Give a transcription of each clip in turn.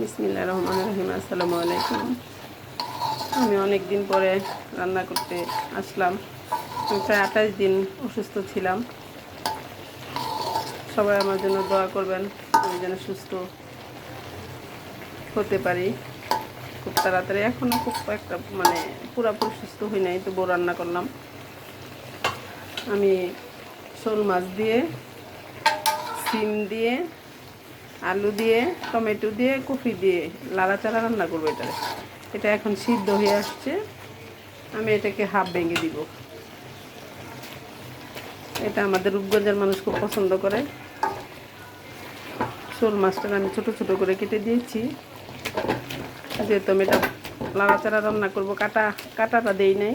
বিসমিল্লাহির রহমানির রহিম। আসসালামু আলাইকুম। আমি অনেক দিন পরে রান্না করতে আসলাম। আমি প্রায় 28 দিন অসুস্থ ছিলাম। সবাই আমার জন্য দোয়া করবেন, আমি যেন সুস্থ হতে পারি খুব তাড়াতাড়ি। এখনও খুব একটা পুরোপুরি সুস্থ হই নাই, তবুও রান্না করলাম। আমি শোল মাছ দিয়ে, সিম দিয়ে, আলু দিয়ে, টমেটো দিয়ে, কফি দিয়ে লাড়াচাড়া রান্না করবো। এটা এখন সিদ্ধ হয়ে আসছে। আমি এটাকে হাফ ভেঙে দিব। এটা আমাদের রূপগঞ্জের মানুষ খুব পছন্দ করে। শোল মাছটা আমি ছোট ছোট করে কেটে দিয়েছি, যেহেতু আমি এটা লাড়াচাড়া রান্না করবো। কাটাটা দেই নাই।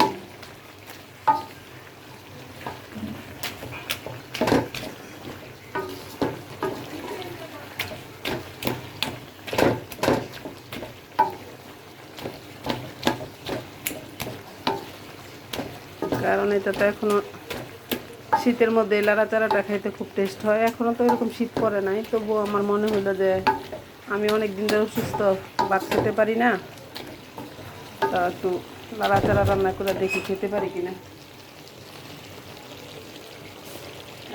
কারণ এটা তো এখনো শীতের মধ্যে লাড়াচাড়াটা খাইতে খুব টেস্ট হয়। এখনও তো এরকম শীত পড়ে নাই, তবুও আমার মনে হলো যে আমি অনেক দিন ধরে অসুস্থ, ভাত খেতে পারি না, তা একটু লাড়াচাড়া রান্না করে দেখি খেতে পারি কিনা।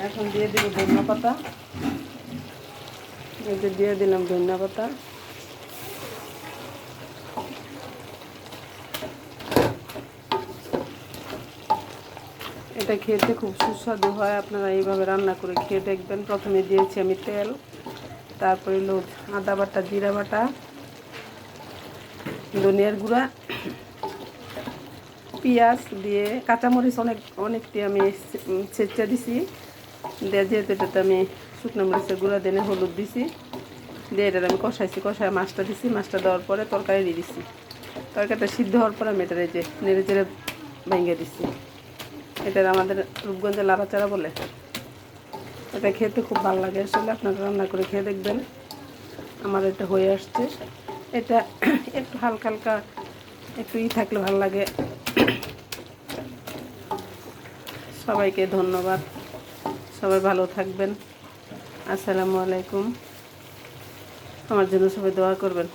এখন দিয়ে দিব ধনিয়া পাতা। এতে দিয়ে দিলাম ধনিয়া পাতা। এটা খেতে খুব সুস্বাদু হয়, আপনারা এইভাবে রান্না করে খেয়ে দেখবেন। প্রথমে দিয়েছি আমি তেল, তারপরে হলো আদা বাটা, জিরা বাটা, ধনিয়ার গুঁড়া, পেঁয়াজ দিয়ে, কাঁচামরিচ অনেকটি আমি ছেঁচা দিছি দিয়ে, যেহেতু এটাতে আমি শুকনো মরিচের গুঁড়া দিয়ে হলুদ দিছি দিয়ে এটা আমি কষায় মাছটা দিছি। মাছটা দেওয়ার পরে তরকারি দিয়ে দিছি। তরকারিটা সিদ্ধ হওয়ার পরে আমি এটার যে নেড়ে চেড়ে ভেঙে দিছি। এটা আমাদের রূপগঞ্জে লাড়াচাড়া বলে। এটা খেতে খুব ভালো লাগে। আসলে আপনারা রান্না করে খেয়ে দেখবেন। আমার এটা হয়ে আসছে। এটা একটু হালকা হালকা একটু থাকলে ভালো লাগে। সবাইকে ধন্যবাদ। সবাই ভালো থাকবেন। আসসালামু আলাইকুম। আমার জন্য সবাই দোয়া করবেন।